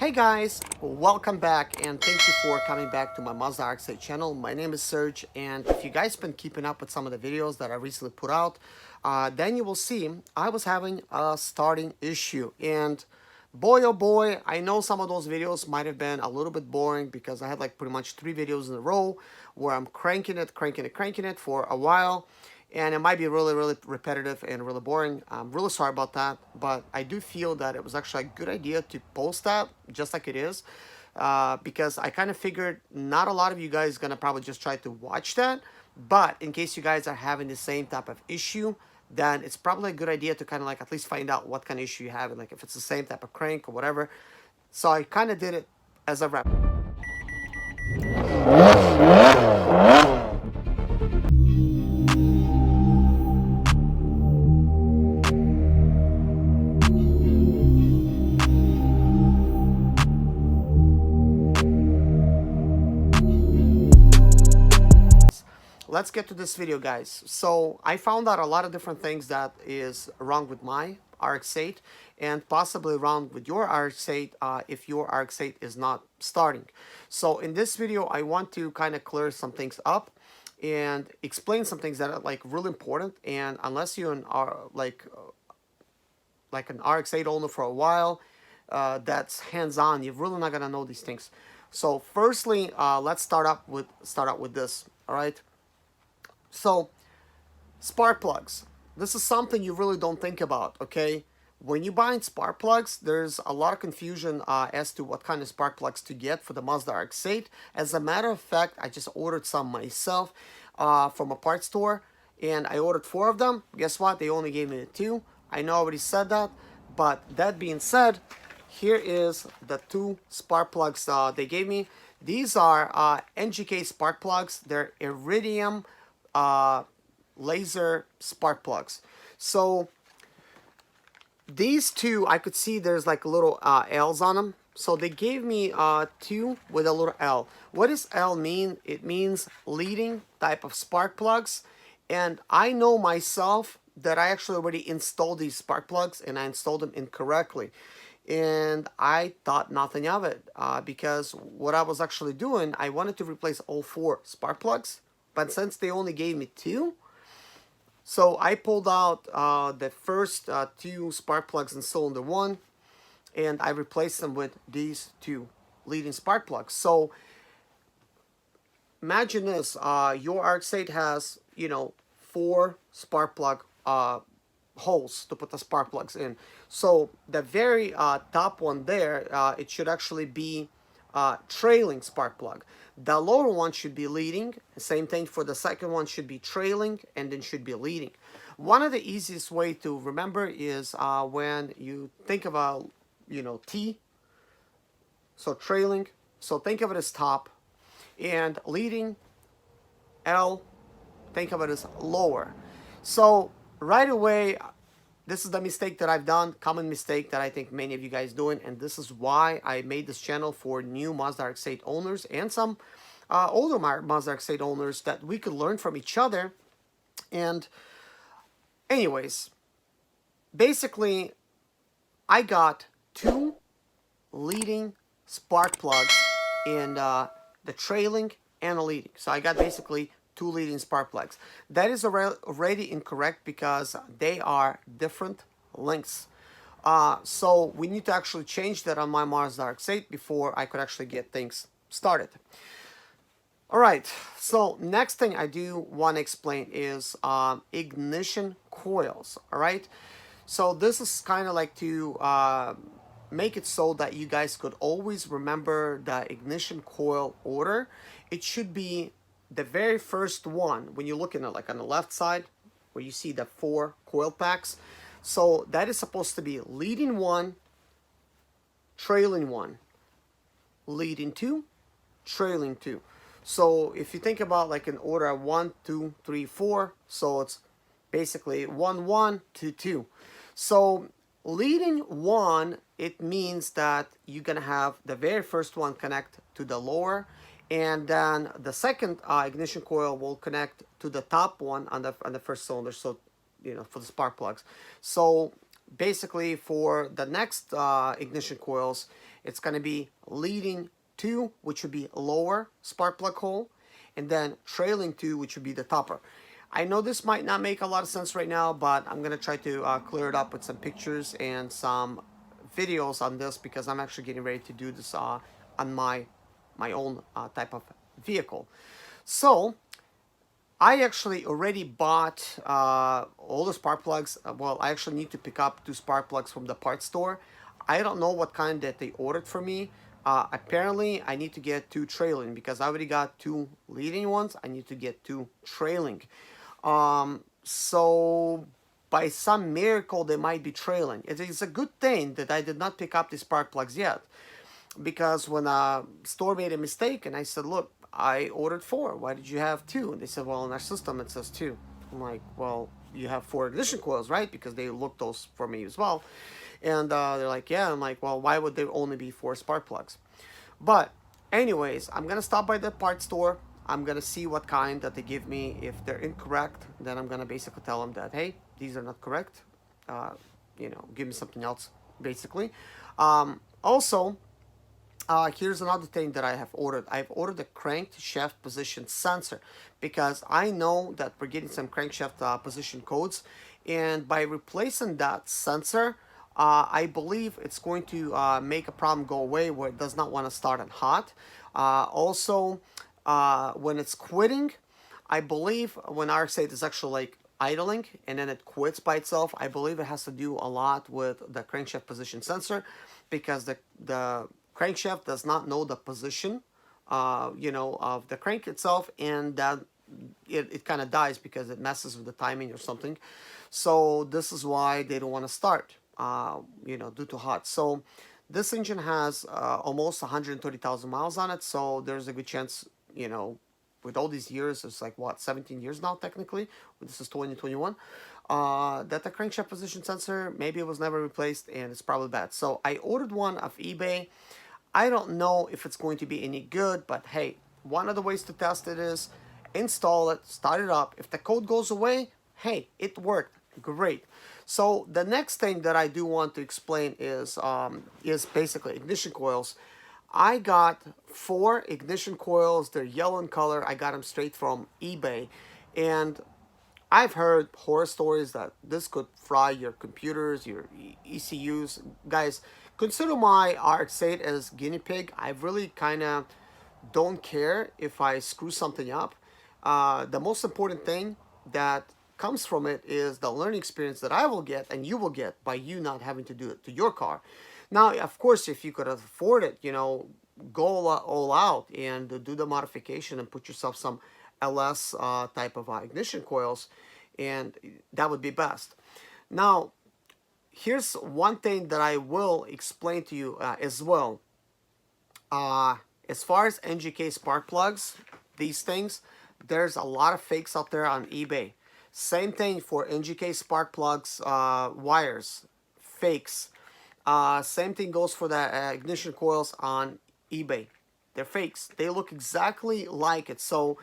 Hey guys, welcome back and thank you for coming back to my Mazda RX-8 channel. My name is Serge, and if you guys been keeping up with some of the videos that I recently put out, then you will see I was having a starting issue. And boy oh boy, I know some of those videos might have been a little bit boring because I had like pretty much 3 videos in a row where I'm cranking it for a while, and it might be really repetitive and really boring. I'm really sorry about that, but I do feel that it was actually a good idea to post that just like it is, because I kind of figured not a lot of you guys gonna probably just try to watch that, but in case you guys are having the same type of issue, then it's probably a good idea to kind of like at least find out what kind of issue you have, and like if it's the same type of crank or whatever. So I kind of did it as a rep. Let's get to this video, guys. So I found out a lot of different things that is wrong with my RX-8 and possibly wrong with your RX-8 if your RX-8 is not starting. So in this video, I want to kind of clear some things up and explain some things that are like really important. And unless you're like an RX-8 owner for a while, that's hands-on, you're really not gonna know these things. So firstly, let's start out with this. All right. So, spark plugs. This is something you really don't think about, okay? When you buy spark plugs, there's a lot of confusion as to what kind of spark plugs to get for the Mazda RX-8. As a matter of fact, I just ordered some myself from a parts store, and I ordered 4 of them. Guess what? They only gave me 2. I know I already said that, but that being said, here is the 2 spark plugs they gave me. These are NGK spark plugs. They're Iridium laser spark plugs. So these 2, I could see there's like little L's on them. So they gave me 2 with a little L. What does L mean? It means leading type of spark plugs. And I know myself that I actually already installed these spark plugs, and I installed them incorrectly. And I thought nothing of it because what I was actually doing, I wanted to replace all 4 spark plugs. But since they only gave me 2, so I pulled out the first 2 spark plugs in cylinder 1, and I replaced them with these 2 leading spark plugs. So imagine this, your RX-8 has, 4 spark plug holes to put the spark plugs in. So the very top one there, it should actually be trailing spark plug. The lower one should be leading. Same thing for the second one, should be trailing and then should be leading. One of the easiest way to remember is when you think of a T, so trailing, so think of it as top, and leading, L, think of it as lower. So right away, this is the mistake that I've done, common mistake that I think many of you guys doing, and this is why I made this channel for new Mazda RX-8 owners and some older Mazda RX-8 owners, that we could learn from each other. And anyways, basically, I got 2 leading spark plugs in the trailing and the leading. So I got basically 2 leading spark plugs. That is already incorrect because they are different lengths. So we need to actually change that on my Mazda RX-8 before I could actually get things started. All right, so next thing I do want to explain is ignition coils. All right, so this is kind of like to make it so that you guys could always remember the ignition coil order. It should be the very first one when you're looking at, like on the left side where you see the 4 coil packs. So that is supposed to be leading 1, trailing 1, leading 2, trailing 2. So if you think about like an order of 1, 2, 3, 4, so it's basically 1, 1, 2, 2. So leading 1, it means that you're gonna have the very first one connect to the lower, and then the second ignition coil will connect to the top one on the first cylinder. So for the spark plugs. So basically for the next ignition coils, it's going to be leading 2, which would be lower spark plug hole, and then trailing 2, which would be the topper. I know this might not make a lot of sense right now, but I'm going to try to clear it up with some pictures and some videos on this, because I'm actually getting ready to do this on my own type of vehicle. So I actually already bought all the spark plugs. Well, I actually need to pick up 2 spark plugs from the parts store. I don't know what kind that they ordered for me. Apparently, I need to get 2 trailing, because I already got 2 leading ones. I need to get 2 trailing. So by some miracle, they might be trailing. It is a good thing that I did not pick up the spark plugs yet, because when a store made a mistake and I said, look, I ordered 4, why did you have 2? And they said, well, in our system it says 2. I'm like, well, you have 4 ignition coils, right? Because they looked those for me as well. And they're like, yeah. I'm like, well, why would there only be 4 spark plugs? But anyways, I'm gonna stop by the parts store. I'm gonna see what kind that they give me. If they're incorrect, then I'm gonna basically tell them that, hey, these are not correct. Give me something else, basically. Also, here's another thing that I have ordered. I've ordered a crankshaft position sensor, because I know that we're getting some crankshaft position codes, and by replacing that sensor, I believe it's going to make a problem go away where it does not want to start on hot. Also, when it's quitting, I believe when RX-8 is actually like idling and then it quits by itself, I believe it has to do a lot with the crankshaft position sensor, because the crankshaft does not know the position, of the crank itself, and that it kind of dies because it messes with the timing or something. So this is why they don't want to start, due to hot. So this engine has almost 130,000 miles on it, so there's a good chance, with all these years, it's like what, 17 years now technically. This is 2021. That the crankshaft position sensor, maybe it was never replaced and it's probably bad. So I ordered one off eBay. I don't know if it's going to be any good, but hey, one of the ways to test it is install it, start it up. If the code goes away, hey, it worked. Great. So the next thing that I do want to explain is basically ignition coils. I got 4 ignition coils. They're yellow in color. I got them straight from eBay. And I've heard horror stories that this could fry your computers, your ECUs. Guys, consider my RX-8 as guinea pig. I really kind of don't care if I screw something up. The most important thing that comes from it is the learning experience that I will get and you will get by you not having to do it to your car. Now, of course, if you could afford it, go all out and do the modification and put yourself some LS type of ignition coils, and that would be best. Now, here's one thing that I will explain to you as well. As far as NGK spark plugs, these things, there's a lot of fakes out there on eBay. Same thing for NGK spark plugs, wires, fakes. Same thing goes for the ignition coils on eBay. They're fakes. They look exactly like it. So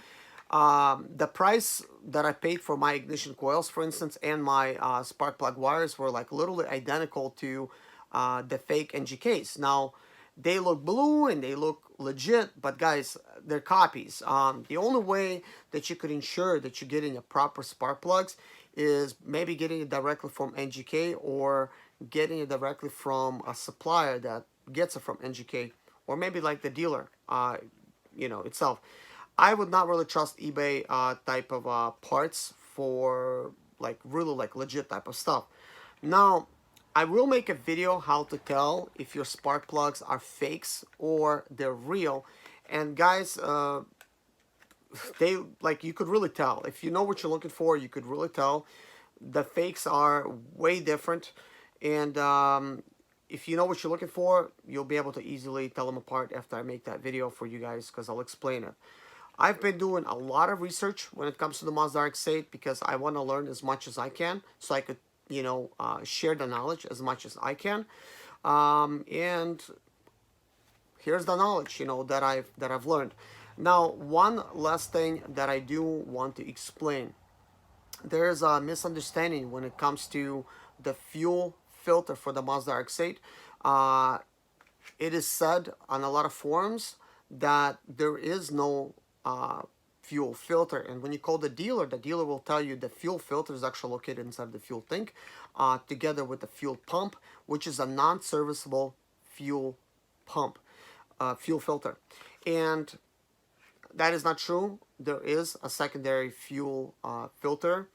the price that I paid for my ignition coils, for instance, and my spark plug wires were like literally identical to the fake NGKs. Now, they look blue and they look legit, but guys, they're copies. The only way that you could ensure that you're getting a proper spark plugs is maybe getting it directly from NGK, or getting it directly from a supplier that gets it from NGK, or maybe like the dealer, itself. I would not really trust eBay type of parts for like really like legit type of stuff. Now, I will make a video how to tell if your spark plugs are fakes or they're real. And guys, you could really tell. If you know what you're looking for, you could really tell. The fakes are way different. And if you know what you're looking for, you'll be able to easily tell them apart after I make that video for you guys, because I'll explain it. I've been doing a lot of research when it comes to the Mazda RX-8, because I want to learn as much as I can, so I could share the knowledge as much as I can. And here's the knowledge, that I've learned. Now, one last thing that I do want to explain. There's a misunderstanding when it comes to the fuel filter for the Mazda RX-8. It is said on a lot of forums that there is no fuel filter, and when you call the dealer will tell you the fuel filter is actually located inside the fuel tank, together with the fuel pump, which is a non-serviceable fuel pump, fuel filter. And that is not true. There is a secondary fuel filter.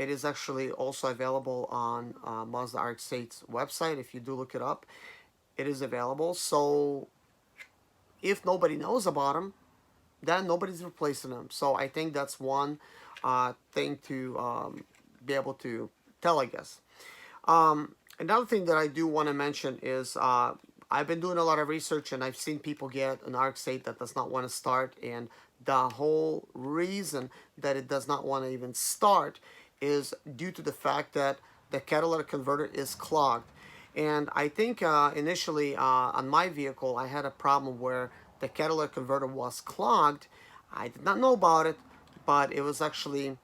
It is actually also available on Mazda RX-8's website. If you do look it up, it is available. So if nobody knows about them, then nobody's replacing them. So I think that's one thing to be able to tell, I guess. Another thing that I do want to mention is I've been doing a lot of research, and I've seen people get an RX-8 that does not want to start, and the whole reason that it does not want to even start is due to the fact that the catalytic converter is clogged. And I think initially on my vehicle, I had a problem where the catalytic converter was clogged. I did not know about it, but it was actually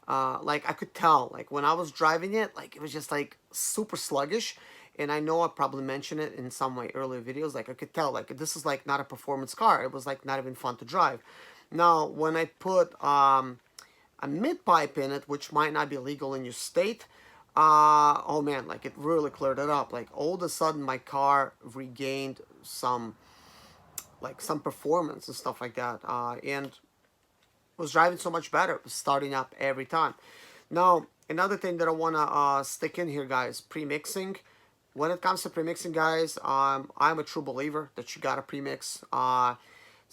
like I could tell, like when I was driving it, like it was just like super sluggish. And I know I probably mentioned it in some of my earlier videos, like I could tell, like this is like not a performance car. It was like not even fun to drive. Now, when I put a mid-pipe in it, which might not be legal in your state, oh man, like it really cleared it up. Like all of a sudden my car regained some performance and stuff like that, and was driving so much better. It was starting up every time. Now, another thing that I want to stick in here, guys, pre-mixing. When it comes to pre-mixing, guys, I'm a true believer that you gotta pre-mix.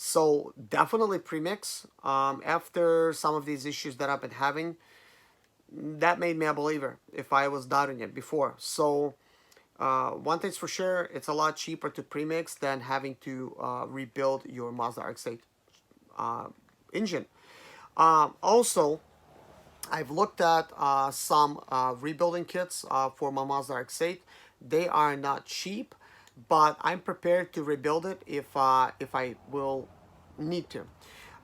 So definitely pre-mix. After some of these issues that I've been having, that made me a believer if I was doubting it before. So one thing's for sure, it's a lot cheaper to pre-mix than having to rebuild your Mazda RX-8 engine. Also, I've looked at some rebuilding kits for my Mazda RX-8. They are not cheap, but I'm prepared to rebuild it if I will need to.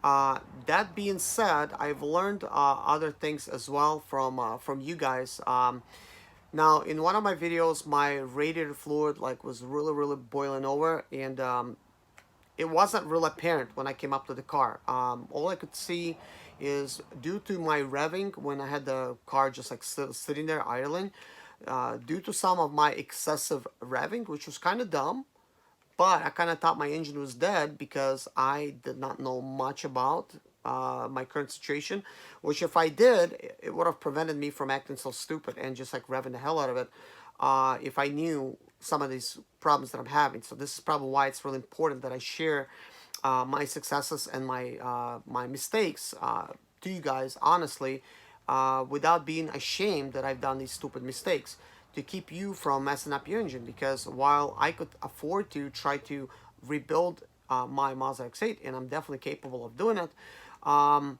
That being said, I've learned other things as well from you guys. Now, in one of my videos, my radiator fluid was really boiling over, and it wasn't real apparent when I came up to the car. All I could see is due to my revving when I had the car just sitting there idling, due to some of my excessive revving, which was kind of dumb, but I kind of thought my engine was dead because I did not know much about my current situation, which if I did, it would have prevented me from acting so stupid and just revving the hell out of it if I knew some of these problems that I'm having. So this is probably why it's really important that I share my successes and my mistakes to you guys honestly, without being ashamed that I've done these stupid mistakes, to keep you from messing up your engine. Because while I could afford to try to rebuild my Mazda RX-8, and I'm definitely capable of doing it, some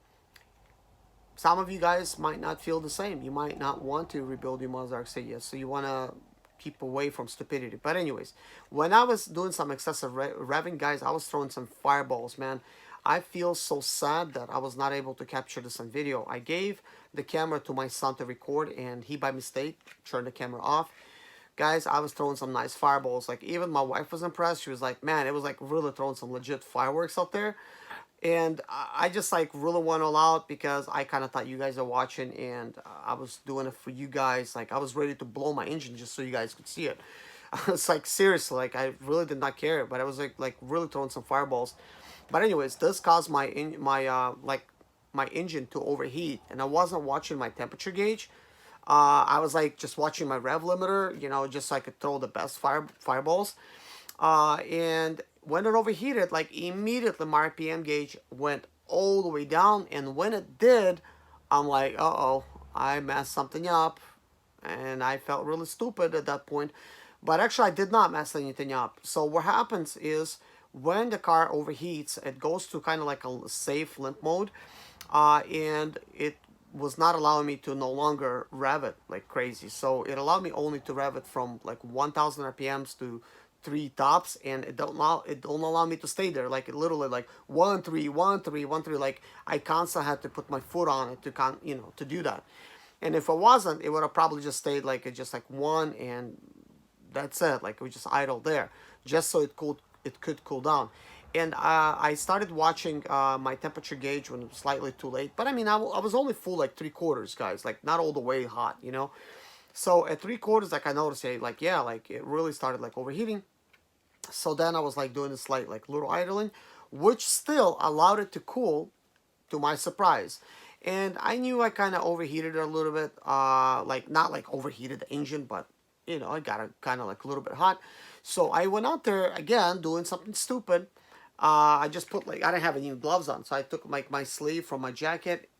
of you guys might not feel the same. You might not want to rebuild your Mazda RX-8 yet, so you want to keep away from stupidity. But anyways, when I was doing some excessive revving, guys, I was throwing some fireballs, man. I feel so sad that I was not able to capture this on video. I gave the camera to my son to record, and he by mistake turned the camera off. Guys, I was throwing some nice fireballs. Like, even my wife was impressed. She was like, man, it was really throwing some legit fireworks out there. And I just really went all out because I kind of thought you guys are watching, and I was doing it for you guys. I was ready to blow my engine just so you guys could see it. It's seriously, I really did not care, but I was really throwing some fireballs. But anyways, this caused my engine to overheat, and I wasn't watching my temperature gauge. I was just watching my rev limiter, just so I could throw the best fireballs. And when it overheated, immediately my RPM gauge went all the way down, and when it did, I'm like, uh-oh, I messed something up, and I felt really stupid at that point. But actually, I did not mess anything up. So what happens is, when the car overheats, it goes to kind of a safe limp mode, and it was not allowing me to no longer rev it like crazy. So it allowed me only to rev it from 1,000 RPMs to 3 tops, and it don't allow me to stay there. It literally 1 3 1 3 1 3. I constantly had to put my foot on it to do that. And if it wasn't, it would have probably just stayed like just like one, and that's it. Like it was just idle there, just so it could cool down. And I started watching my temperature gauge when it was slightly too late. But I mean, I was only full like 3/4, guys, like not all the way hot, you know. So at 3/4, like I noticed, like yeah, like it really started like overheating. So then I was like doing this like little idling, which still allowed it to cool, to my surprise. And I knew I kind of overheated it a little bit, like not like overheated the engine, but you know, I got it kind of like a little bit hot. So I went out there again doing something stupid. I just put like, I didn't have any gloves on, so I took like my sleeve from my jacket,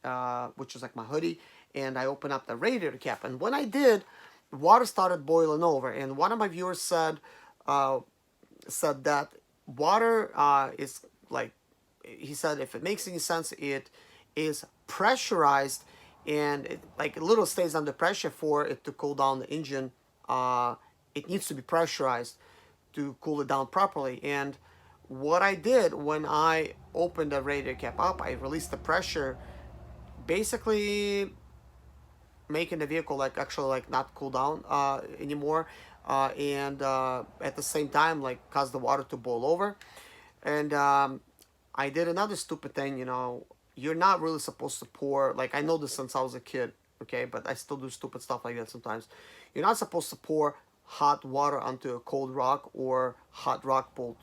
which is like my hoodie, and I opened up the radiator cap. And when I did, water started boiling over. And one of my viewers uh, said that water is like, he said, if it makes any sense, it is pressurized, and it like a little stays under pressure for it to cool down the engine. It needs to be pressurized to cool it down properly. And what I did when I opened the radiator cap up, I released the pressure, basically making the vehicle like actually like not cool down anymore, and at the same time like cause the water to boil over. And I did another stupid thing. You know, you're not really supposed to pour, like I know this since I was a kid, okay, but I still do stupid stuff like that sometimes. You're not supposed to pour hot water onto a cold rock, or hot rock pour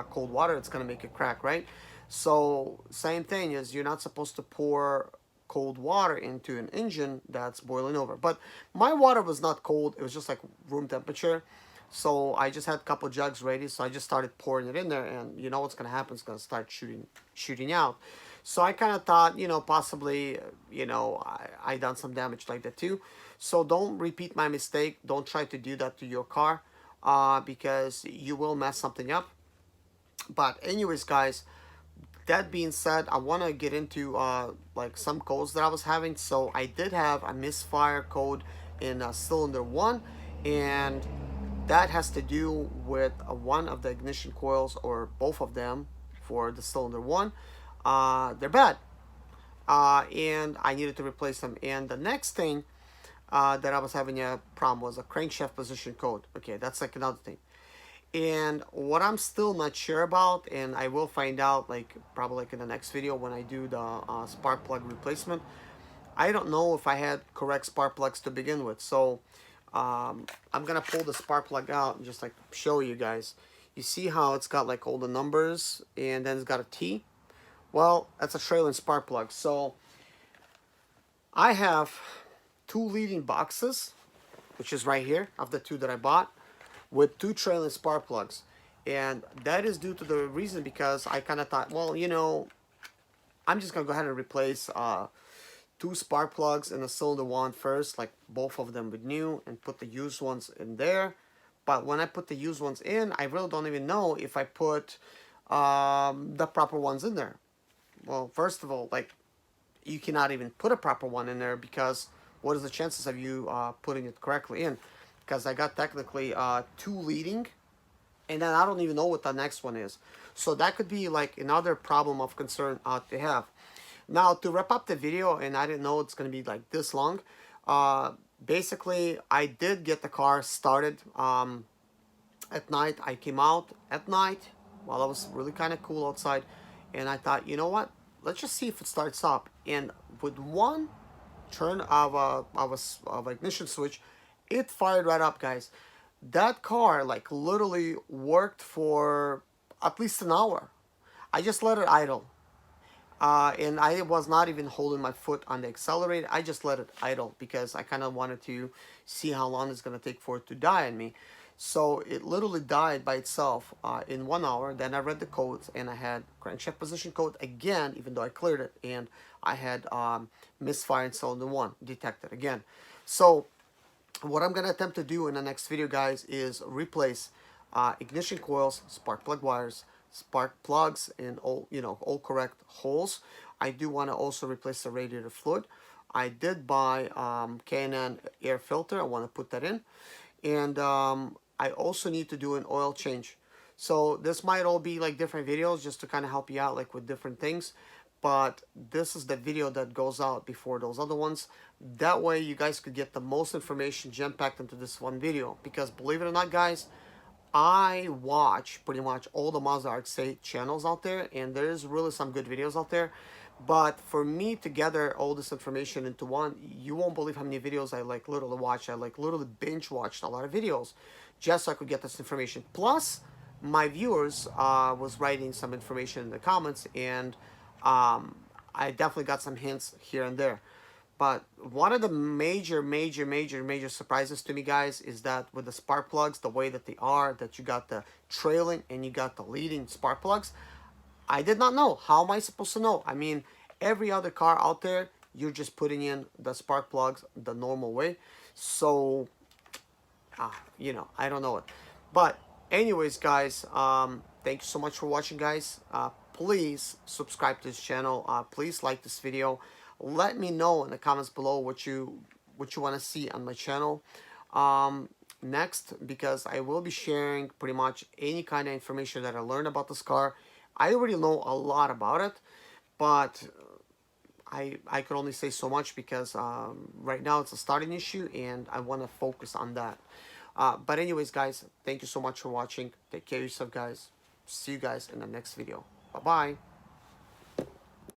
cold water. It's gonna make it crack, right? So same thing is, you're not supposed to pour cold water into an engine that's boiling over. But my water was not cold, it was just like room temperature. So I just had a couple jugs ready, so I just started pouring it in there, and you know what's gonna happen? It's gonna start shooting out. So I kind of thought, you know, possibly, you know, I done some damage like that too. So don't repeat my mistake. Don't try to do that to your car, because you will mess something up. But anyways, guys, that being said, I want to get into like some codes that I was having. So I did have a misfire code in cylinder 1, and that has to do with one of the ignition coils, or both of them, for the cylinder 1. They're bad, and I needed to replace them. And the next thing that I was having a problem was a crankshaft position code. Okay, that's like another thing. And what I'm still not sure about, and I will find out like probably like in the next video when I do the spark plug replacement, I don't know if I had correct spark plugs to begin with. So I'm gonna pull the spark plug out and just like show you guys. You see how it's got like all the numbers, and then it's got a T? Well, that's a trailing spark plug. So I have two leading boxes, which is right here, of the two that I bought, with two trailing spark plugs. And that is due to the reason because I kind of thought, well, you know, I'm just going to go ahead and replace two spark plugs in the cylinder 1 first, like both of them with new, and put the used ones in there. But when I put the used ones in, I really don't even know if I put the proper ones in there. Well, first of all, like, you cannot even put a proper one in there, because what is the chances of you putting it correctly in? Because I got technically two leading, and then I don't even know what the next one is. So that could be like another problem of concern to have. Now, to wrap up the video, and I didn't know it's going to be like this long, basically I did get the car started at night. I came out at night while it was really kind of cool outside, and I thought, you know what, let's just see if it starts up. And with one turn of a ignition switch, it fired right up, guys. That car like literally worked for at least an hour. I just let it idle, and I was not even holding my foot on the accelerator. I just let it idle because I kind of wanted to see how long it's going to take for it to die on me. So it literally died by itself in 1 hour. Then I read the codes, and I had crankshaft position code again, even though I cleared it, and I had misfire in cylinder 1 detected again. So what I'm going to attempt to do in the next video, guys, is replace ignition coils, spark plug wires, spark plugs in all, you know, all correct holes. I do want to also replace the radiator fluid. I did buy K&N air filter. I want to put that in. And I also need to do an oil change. So this might all be like different videos just to kind of help you out like with different things. but this is the video that goes out before those other ones. That way you guys could get the most information jam-packed into this one video, because believe it or not, guys, I watch pretty much all the Mazda RX-8 channels out there, and there's really some good videos out there. But for me to gather all this information into one, you won't believe how many videos I like literally watched. I like literally binge watched a lot of videos just so I could get this information. Plus, my viewers was writing some information in the comments, and I definitely got some hints here and there. But one of the major surprises to me, guys, is that with the spark plugs, the way that they are, that you got the trailing and you got the leading spark plugs, I did not know. How am I supposed to know? I mean, every other car out there, you're just putting in the spark plugs the normal way. So, you know, I don't know it. But anyways, guys, thank you so much for watching, guys. Please subscribe to this channel. Please like this video. Let me know in the comments below what you want to see on my channel next, because I will be sharing pretty much any kind of information that I learned about this car. I already know a lot about it, but I could only say so much, because right now it's a starting issue and I want to focus on that. But anyways, guys, thank you so much for watching. Take care of yourself, guys. See you guys in the next video. Bye-bye.